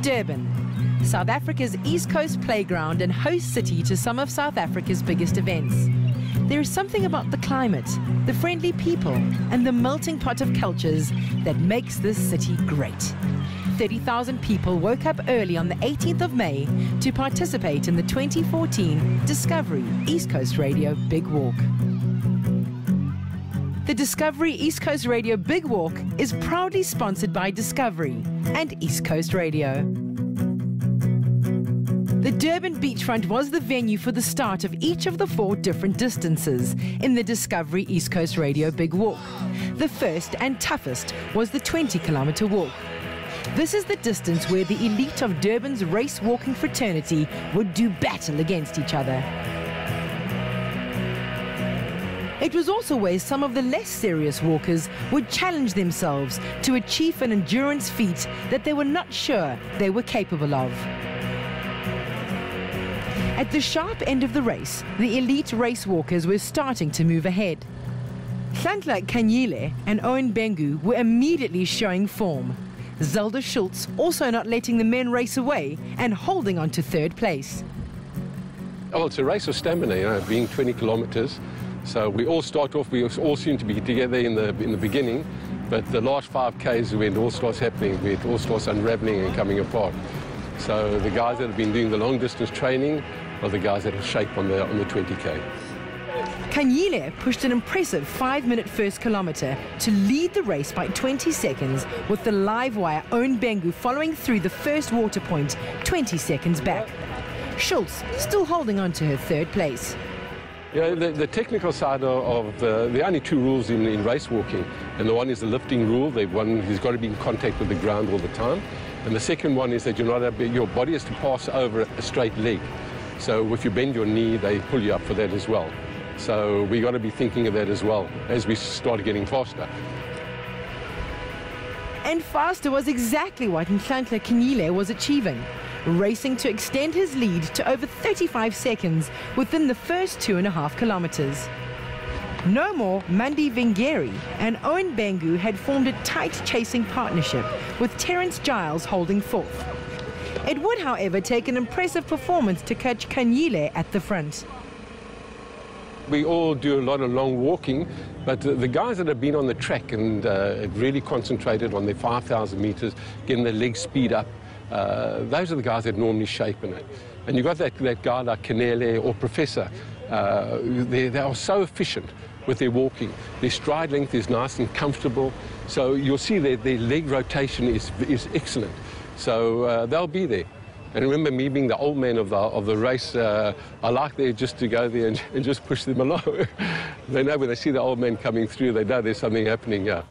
Durban, South Africa's East Coast playground and host city to some of South Africa's biggest events. There is something about the climate, the friendly people, and the melting pot of cultures that makes this city great. 30,000 people woke up early on the 18th of May to participate in the 2014 Discovery East Coast Radio Big Walk. The Discovery East Coast Radio Big Walk is proudly sponsored by Discovery and East Coast Radio. The Durban beachfront was the venue for the start of each of the 4 different distances in the Discovery East Coast Radio Big Walk. The first and toughest was the 20-kilometer walk. This is the distance where the elite of Durban's race walking fraternity would do battle against each other. It was also where some of the less serious walkers would challenge themselves to achieve an endurance feat that they were not sure they were capable of. At the sharp end of the race, the elite race walkers were starting to move ahead. Hlantla Kanyile and Owen Bengu were immediately showing form. Zelda Schultz also not letting the men race away and holding on to 3rd place. Oh, it's a race of stamina, you know, being 20 kilometers. So we all start off, we all seem to be together in the beginning, but the last 5 Ks when it all starts happening, where it all starts unraveling and coming apart. So the guys that have been doing the long distance training are the guys that have shaped on the 20K. Kanyile pushed an impressive 5-minute first kilometer to lead the race by 20 seconds, with the live wire Owen Bengu following through the first water point 20 seconds back. Schultz still holding on to her 3rd place. Yeah, the technical side of there are only 2 rules in race walking, and the one is the lifting rule. The one who's got to be in contact with the ground all the time, and the second one is that your body has to pass over a straight leg. So if you bend your knee, they pull you up for that as well. So we got to be thinking of that as well as we start getting faster. And faster was exactly what Hlantla Kanyile was achieving, racing to extend his lead to over 35 seconds within the first 2.5 kilometers. No more Mandi Vingeri and Owen Bengu had formed a tight chasing partnership, with Terence Giles holding 4th. It would, however, take an impressive performance to catch Kanyile at the front. We all do a lot of long walking, but the guys that have been on the track and really concentrated on their 5,000 meters, getting their leg speed up, those are the guys that normally shape in it. And you've got that guy like Kenele or Professor. They are so efficient with their walking. Their stride length is nice and comfortable, so you'll see their leg rotation is excellent. So they'll be there. And remember, me being the old man of the race, I like there just to go there and just push them along. They know when they see the old man coming through, they know there's something happening, yeah.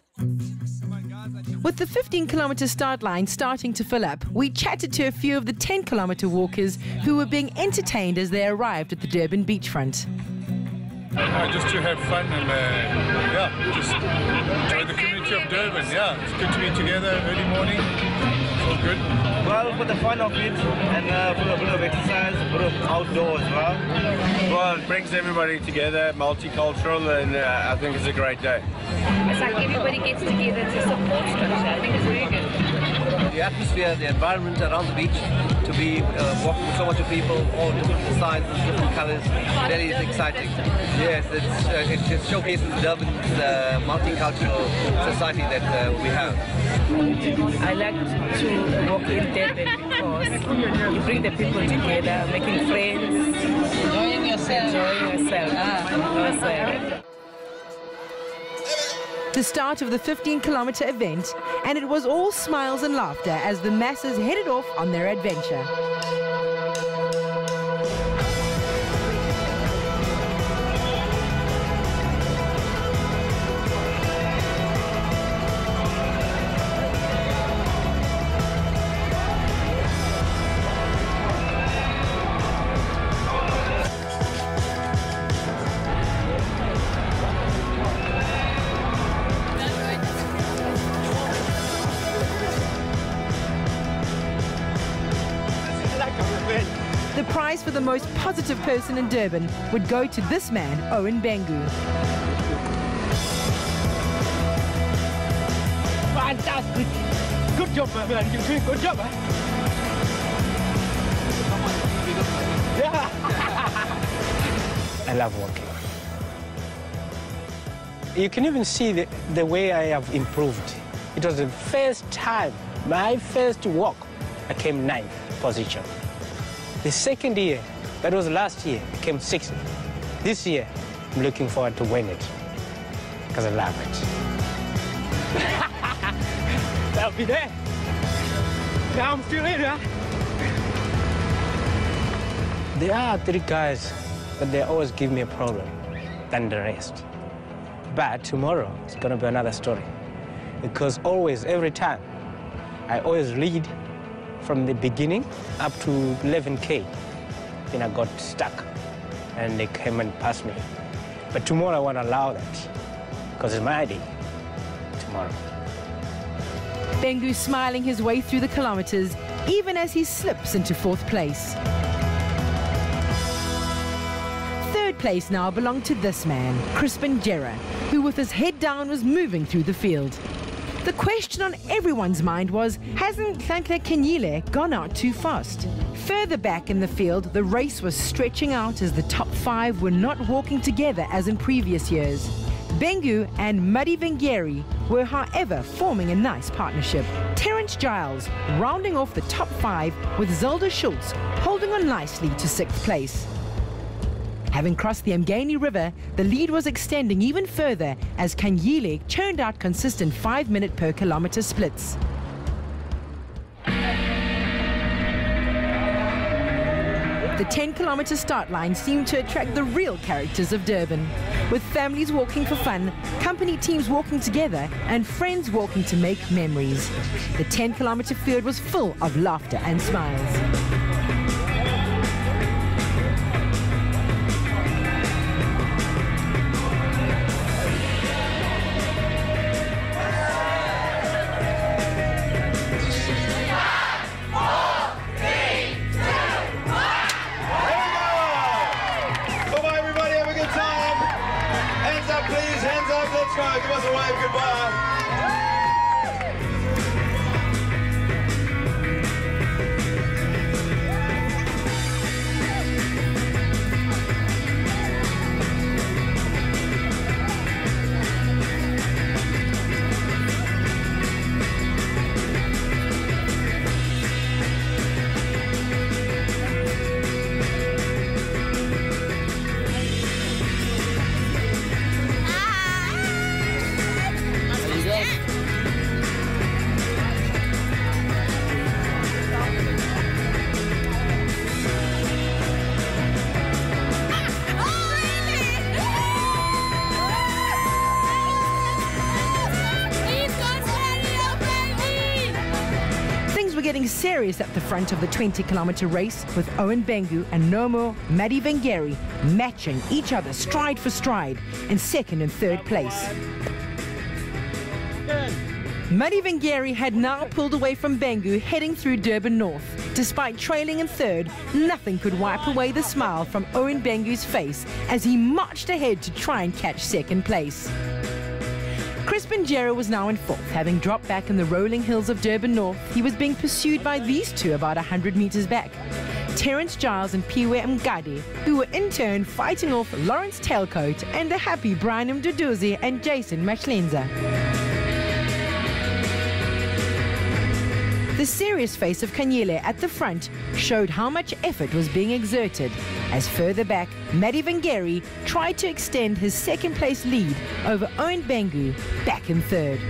With the 15-kilometer start line starting to fill up, we chatted to a few of the 10-kilometer walkers who were being entertained as they arrived at the Durban beachfront. Just to have fun and yeah, just enjoy the community of Durban. Yeah, it's good to be together early morning. It's all good. Well, for the fun of it and for a bit of exercise, a bit of outdoor as well. Well, it brings everybody together, multicultural, and I think it's a great day. It's like everybody gets together to support structure. I think it's very good. The atmosphere, the environment around the beach, to be walking with so much of people, all different sizes, different colors, that is exciting. Yes, it just showcases Durban's multicultural society that we have. I like to walk in Durban because you bring the people together, making friends, enjoying yourself. The start of the 15-kilometer event, and it was all smiles and laughter as the masses headed off on their adventure. The prize for the most positive person in Durban would go to this man, Owen Bengu. Fantastic! Good job, man. You're doing a good job, eh? I love walking. You can even see the way I have improved. It was the first time, my first walk, I came 9th position. The second year, that was last year, I came 6th. This year, I'm looking forward to win it, because I love it. I'll be there. Now I'm still in, huh? There are 3 guys, but they always give me a problem than the rest. But tomorrow, it's gonna be another story. Because always, every time, I always lead from the beginning up to 11K. Then I got stuck, and they came and passed me. But tomorrow, I want to allow that, because it's my day tomorrow. Bengu smiling his way through the kilometers, even as he slips into 4th place. 3rd place now belonged to this man, Crispin Jera, who with his head down was moving through the field. The question on everyone's mind was, hasn't Nhlanhla Kenyile gone out too fast? Further back in the field, the race was stretching out as the top 5 were not walking together as in previous years. Bengu and Muddy Vengeri were, however, forming a nice partnership. Terence Giles rounding off the top 5 with Zelda Schultz holding on nicely to 6th place. Having crossed the Mgeni River, the lead was extending even further as Kenyile churned out consistent 5-minute per kilometer splits. The 10-kilometer start line seemed to attract the real characters of Durban, with families walking for fun, company teams walking together, and friends walking to make memories. The 10-kilometer field was full of laughter and smiles. Give us a wave goodbye. Getting serious at the front of the 20-kilometer race, with Owen Bengu and Nomo Muddy Vengeri matching each other stride for stride in 2nd and 3rd place. Muddy Vengeri had now pulled away from Bengu heading through Durban North. Despite trailing in 3rd, nothing could wipe away the smile from Owen Bengu's face as he marched ahead to try and catch 2nd place. Crispin Jera was now in 4th, having dropped back in the rolling hills of Durban North. He was being pursued by these two about 100 meters back, Terence Giles and Piwe Mgadi, who were in turn fighting off Lawrence Tailcoat and the happy Brian Mduduzi and Jason Machlenza. The serious face of Kenyile at the front showed how much effort was being exerted, as further back, Muddy Vengeri tried to extend his 2nd place lead over Owen Bengu back in 3rd.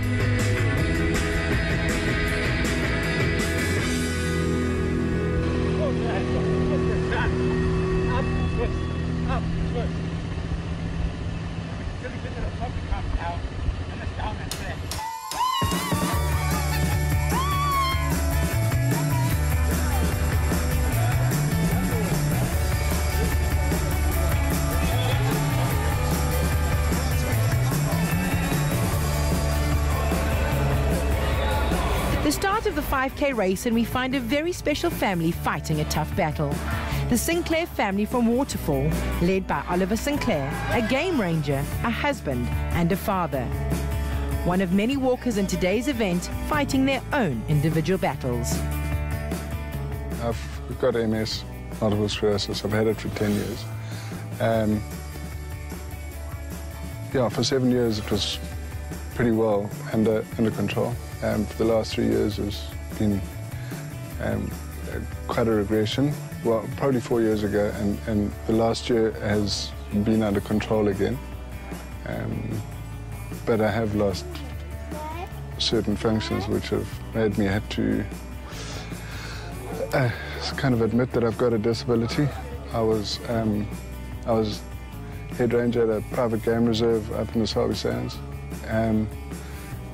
The start of the 5K race, and we find a very special family fighting a tough battle. The Sinclair family from Waterfall, led by Oliver Sinclair, a game ranger, a husband and a father. One of many walkers in today's event fighting their own individual battles. I've got MS. multiple sclerosis. I've had it for 10 years. Yeah, for 7 years it was pretty well under control. For the last 3 years it's been quite a regression. Well, probably 4 years ago, and the last year has been under control again. But I have lost certain functions which have made me have to kind of admit that I've got a disability. I was head ranger at a private game reserve up in the Sabi Sands, and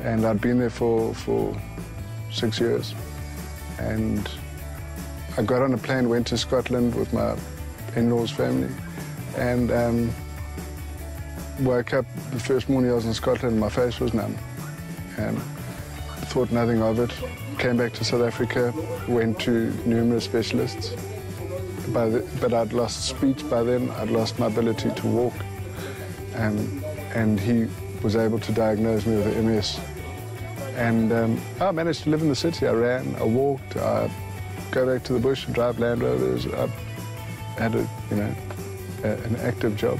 I'd been there for 6 years. And I got on a plane, went to Scotland with my in-laws' family, and woke up the first morning I was in Scotland and my face was numb. Thought nothing of it. Came back to South Africa, went to numerous specialists. But I'd lost speech by then, I'd lost my ability to walk. And he was able to diagnose me with MS. And I managed to live in the city. I ran, I walked, I go back to the bush and drive Land Rovers. I had an active job.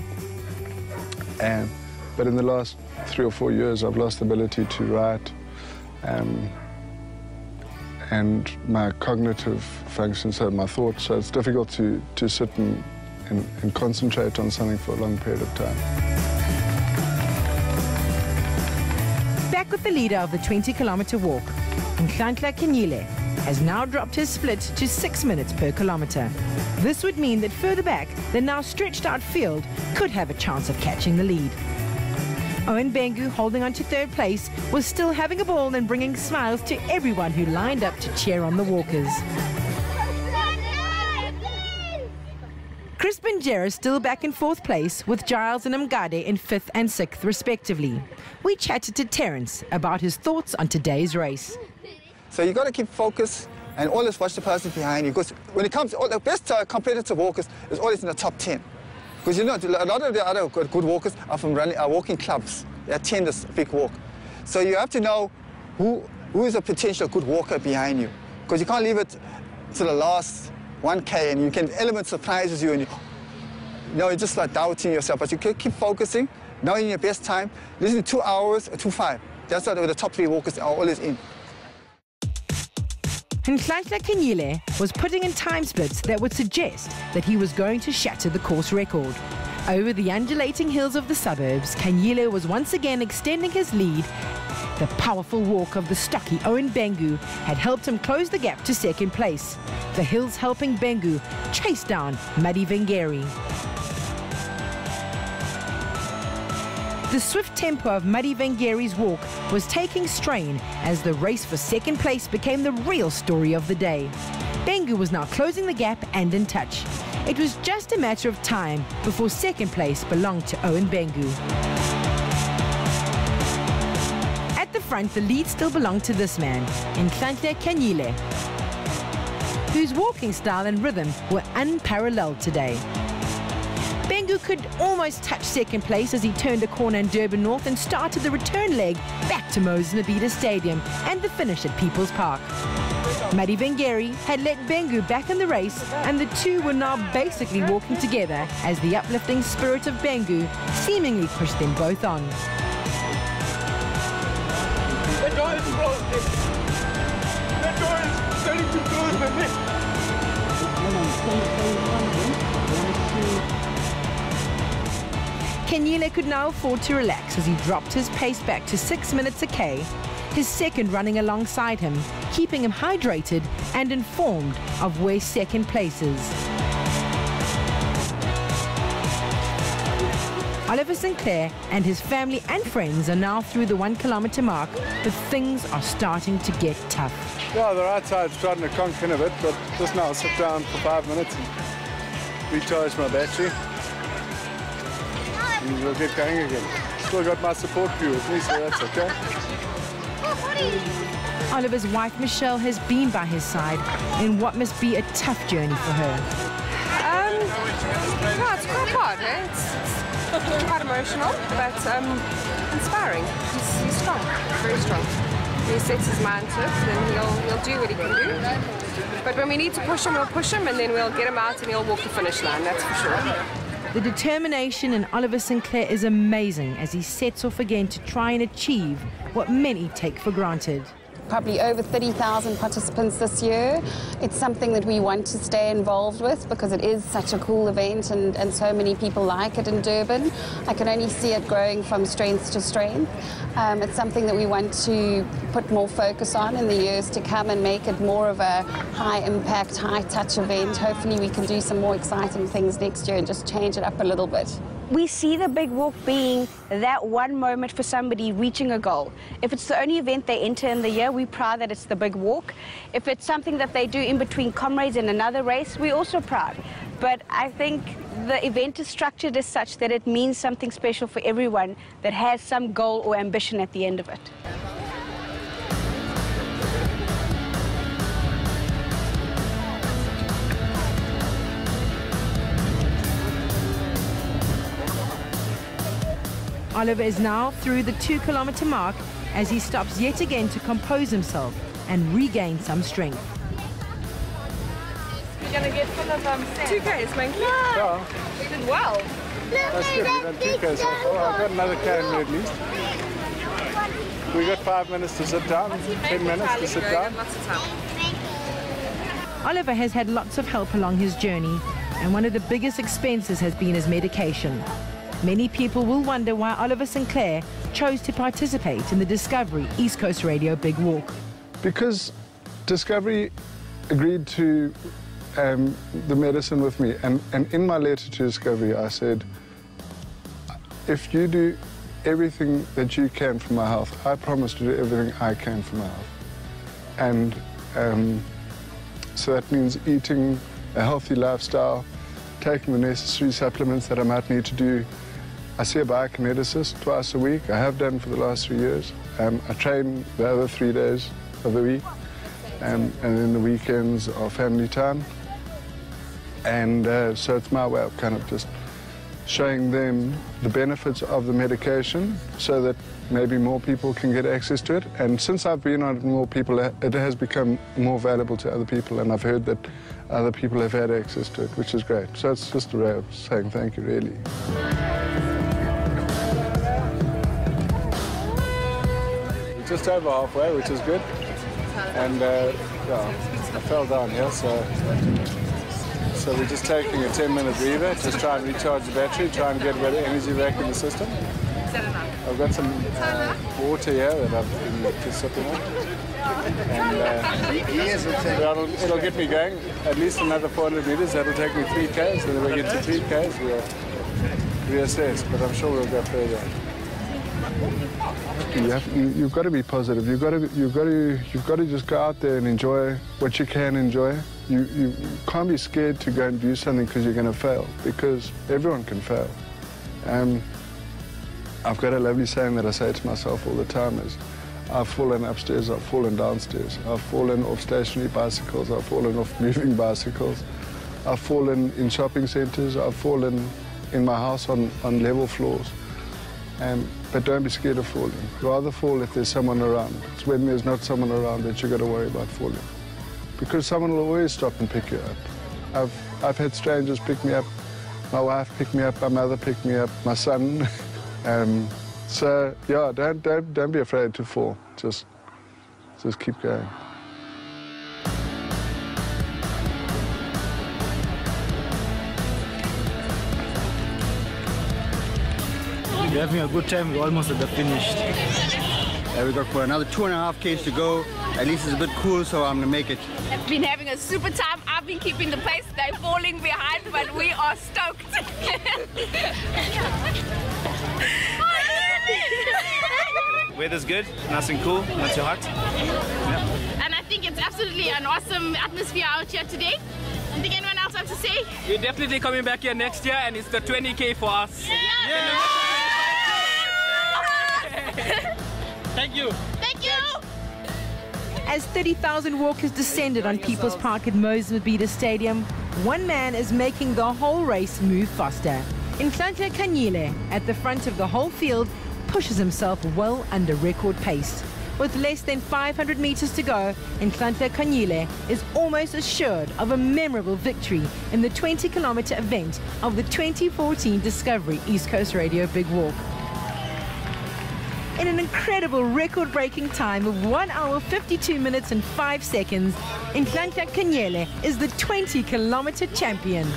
But in the last 3 or 4 years, I've lost the ability to write, and my cognitive function, so my thoughts. So it's difficult to sit and concentrate on something for a long period of time. Back with the leader of the 20-kilometer walk, Nhlanhla Kenyile has now dropped his split to 6 minutes per kilometer. This would mean that further back, the now stretched out field could have a chance of catching the lead. Owen Bengu, holding on to third place, was still having a ball and bringing smiles to everyone who lined up to cheer on the walkers. Chris Benjera still back in fourth place, with Giles and Mgade in fifth and sixth respectively. We chatted to Terence about his thoughts on today's race. So you got to keep focused and always watch the person behind you, because when it comes, the best competitive walkers is always in the top 10. Because you know, a lot of the other good walkers are from walking clubs. They attend this big walk. So you have to know who is a potential good walker behind you. Because you can't leave it to the last 1K and you can, element surprises you and you're just like doubting yourself. But you can keep focusing, knowing your best time. This is 2 hours, 2:05. That's what the top 3 walkers are always in. Nhlanhla Kenyile was putting in time splits that would suggest that he was going to shatter the course record. Over the undulating hills of the suburbs, Kenyile was once again extending his lead. The powerful walk of the stocky Owen Bengu had helped him close the gap to second place. The hills helping Bengu chase down Muddy Vengeri. The swift tempo of Muddy Vengeri's walk was taking strain as the race for second place became the real story of the day. Bengu was now closing the gap and in touch. It was just a matter of time before second place belonged to Owen Bengu. At the front, the lead still belonged to this man, Nhlanhla Kenyile, whose walking style and rhythm were unparalleled today. Bengu could almost touch second place as he turned a corner in Durban North and started the return leg back to Moses Mabhida Stadium and the finish at People's Park. Muddy Vengeri had let Bengu back in the race, and the two were now basically walking together as the uplifting spirit of Bengu seemingly pushed them both on. That door is closed. That door is starting to close my neck. Kenyile could now afford to relax as he dropped his pace back to 6 minutes a K, his second running alongside him, keeping him hydrated and informed of where second place is. Oliver Sinclair and his family and friends are now through the 1 kilometer mark, but things are starting to get tough. Yeah, the right side's starting to conk in a bit, but just now I'll sit down for 5 minutes and recharge my battery. And we'll get going again. Still got my support crew with me, so that's okay. Oliver's wife Michelle has been by his side in what must be a tough journey for her. No, it's quite hard, eh? It's quite emotional, but inspiring. He's strong, very strong. He sets his mind to it, then he'll do what he can do. But But when we need to push him, we'll push him, and then we'll get him out and he'll walk the finish line, that's for sure. The determination in Oliver Sinclair is amazing as he sets off again to try and achieve what many take for granted. Probably over 30,000 participants this year. It's something that we want to stay involved with because it is such a cool event and so many people like it in Durban. I can only see it growing from strength to strength. It's something that we want to put more focus on in the years to come and make it more of a high-impact, high-touch event. Hopefully we can do some more exciting things next year and just change it up a little bit. We see the big walk being that one moment for somebody reaching a goal. If it's the only event they enter in the year, we're proud that it's the big walk. If it's something that they do in between comrades in another race, we're also proud. But I think the event is structured as such that it means something special for everyone that has some goal or ambition at the end of it. Oliver is now through the 2-kilometer mark as he stops yet again to compose himself and regain some strength. You're going to get full of sand. 2Ks, man. Yeah. You did well. That's good. We've done 2Ks so far. I've got another K in me at least. We got 5 minutes to sit down, 10 minutes to sit down. Oliver has had lots of help along his journey, and one of the biggest expenses has been his medication. Many people will wonder why Oliver Sinclair chose to participate in the Discovery East Coast Radio Big Walk. Because Discovery agreed to the medicine with me, and in my letter to Discovery I said, if you do everything that you can for my health, I promise to do everything I can for my health. And so that means eating a healthy lifestyle, taking the necessary supplements that I might need to do. I see a biokineticist twice a week. I have done for the last 3 years. I train the other 3 days of the week, and then the weekends are family time. And so it's my way of kind of just showing them the benefits of the medication so that maybe more people can get access to it. And since I've been on it, more people, it has become more valuable to other people, and I've heard that other people have had access to it, which is great. So it's just a way of saying thank you, really. Just over halfway, which is good. And yeah, I fell down here, so we're just taking a 10-minute breather, just try and recharge the battery, try and get a bit of energy back in the system. I've got some water here that I've been just sipping on. And it'll get me going at least another 400 meters. That'll take me 3Ks, and then when we get to 3Ks, we'll reassess, but I'm sure we'll go further. You've got to be positive. You've got to just go out there and enjoy what you can enjoy. You can't be scared to go and do something because you're going to fail, because everyone can fail. I've got a lovely saying that I say to myself all the time is, I've fallen upstairs, I've fallen downstairs, I've fallen off stationary bicycles, I've fallen off moving bicycles, I've fallen in shopping centres, I've fallen in my house on level floors. But don't be scared of falling. Rather fall if there's someone around. It's when there's not someone around that you've got to worry about falling. Because someone will always stop and pick you up. I've had strangers pick me up. My wife picked me up, my mother picked me up, my son. So yeah, don't be afraid to fall. Just keep going. We're having a good time. We're almost at the finish. We got for another 2.5 Ks to go. At least it's a bit cool, so I'm gonna make it. I've been having a super time. I've been keeping the pace. They're falling behind, but we are stoked. Weather's good, nice and cool, not too hot. Yeah. And I think it's absolutely an awesome atmosphere out here today. I think anyone else wants to say? We're definitely coming back here next year, and it's the 20K for us. Yeah. Thank you. Thank you. As 30,000 walkers descended on People's Park at Mozambique Stadium, one man is making the whole race move faster. Nhlanhla Kanyile, at the front of the whole field, pushes himself well under record pace. With less than 500 meters to go, Nhlanhla Kanyile is almost assured of a memorable victory in the 20-kilometer event of the 2014 Discovery East Coast Radio Big Walk. In an incredible record-breaking time of 1 hour, 52 minutes and 5 seconds, Nhlanhla Kanyile is the 20-kilometer champion.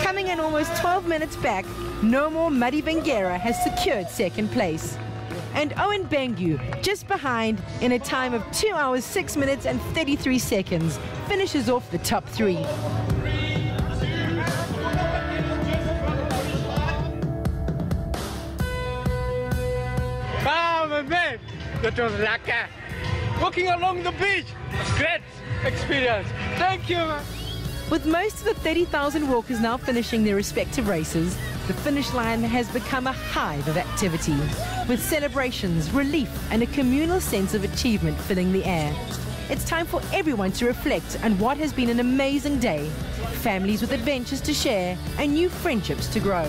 Coming in almost 12 minutes back, No More Muddy Bengera has secured second place. And Owen Bengu, just behind, in a time of 2 hours, 6 minutes and 33 seconds, finishes off the top three. Man, that was lekker. Walking along the beach, great experience. Thank you, man. With most of the 30,000 walkers now finishing their respective races, the finish line has become a hive of activity, with celebrations, relief and a communal sense of achievement filling the air. It's time for everyone to reflect on what has been an amazing day, families with adventures to share and new friendships to grow.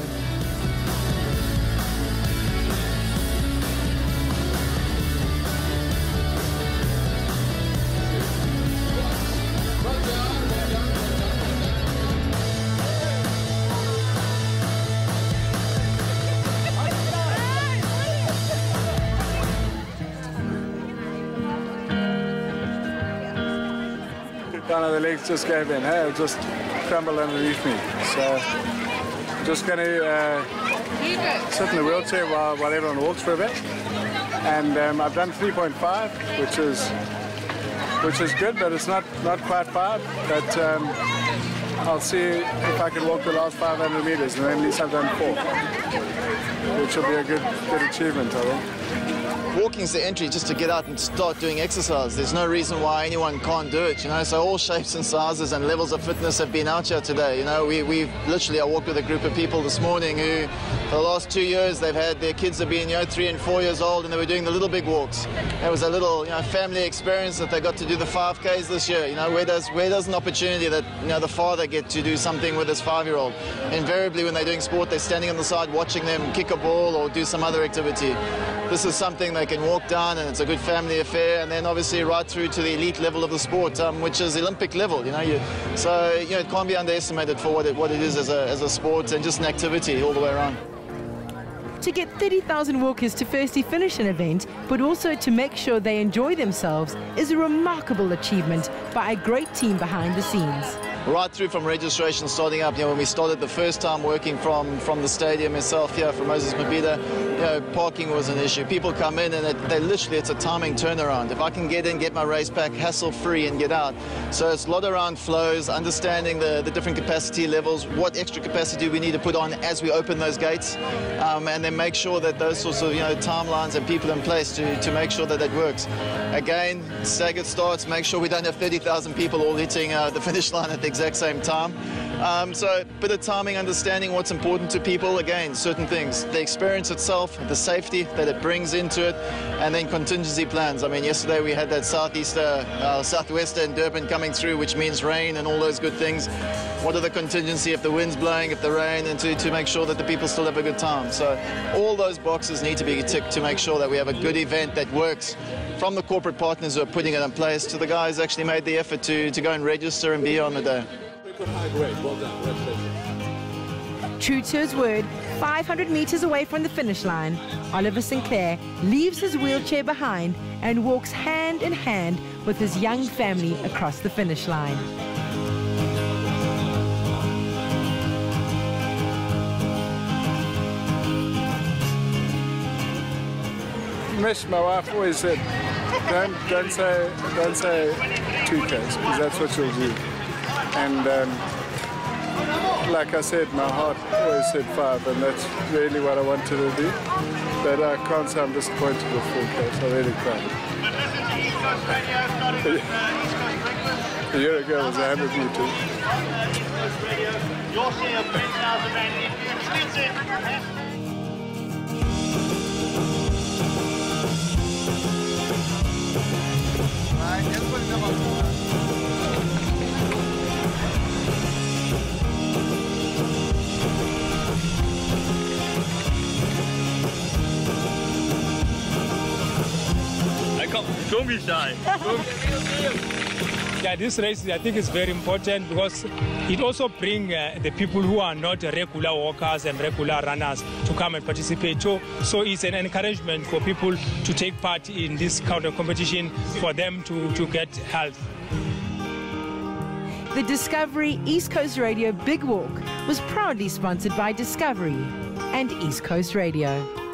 Kind of the legs just gave in, hey, it just crumbled underneath me. So just going to sit in the wheelchair while everyone walks for a bit. And I've done 3.5, which is good, but it's not quite 5. But I'll see if I can walk the last 500 meters, and then at least I've done 4, which will be a good achievement, I think. Walking's the entry just to get out and start doing exercise. There's no reason why anyone can't do it, you know. So all shapes and sizes and levels of fitness have been out here today. You know, we've literally, I walked with a group of people this morning who, for the last 2 years, they've had their kids have been, 3 and 4 years old, and they were doing the little big walks. It was a little, family experience that they got to do the 5Ks this year. You know, where does an opportunity that, the father get to do something with his 5-year-old? Invariably, when they're doing sport, they're standing on the side watching them kick a ball or do some other activity. This is something they can walk down, and it's a good family affair, and then obviously right through to the elite level of the sport, which is Olympic level. So it can't be underestimated for what it is as a sport and just an activity all the way around. To get 30,000 walkers to firstly finish an event, but also to make sure they enjoy themselves, is a remarkable achievement by a great team behind the scenes. Right through from registration starting up, when we started the first time working from the stadium itself here from Moses Mabhida, parking was an issue. People come in and they literally, it's a timing turnaround. If I can get in, get my race pack hassle-free and get out. So it's a lot around flows, understanding the different capacity levels, what extra capacity we need to put on as we open those gates, and then make sure that those sorts of timelines and people in place to make sure that works. Again, staggered starts, make sure we don't have 30,000 people all hitting the finish line at the exact same time. So a bit of timing, understanding what's important to people, again, certain things, the experience itself, the safety that it brings into it, and then contingency plans. I mean, yesterday we had that southwester in Durban coming through, which means rain and all those good things. What are the contingency if the wind's blowing, if the rain, and to make sure that the people still have a good time. So all those boxes need to be ticked to make sure that we have a good event that works, from the corporate partners who are putting it in place to the guys who actually made the effort to go and register and be here on the day. Well done. True to his word, 500 meters away from the finish line, Oliver Sinclair leaves his wheelchair behind and walks hand in hand with his young family across the finish line. Mish, my wife always said, don't say 2Ks, because that's what you'll do. And like I said, my heart always said 5, and that's really what I wanted to do. But I can't say I'm disappointed with 4Ks. I really can't. A year ago it was 100 meters. Come, don't be shy. Yeah, this race I think is very important because it also brings the people who are not regular walkers and regular runners to come and participate. So it's an encouragement for people to take part in this kind of competition for them to get health. The Discovery East Coast Radio Big Walk was proudly sponsored by Discovery and East Coast Radio.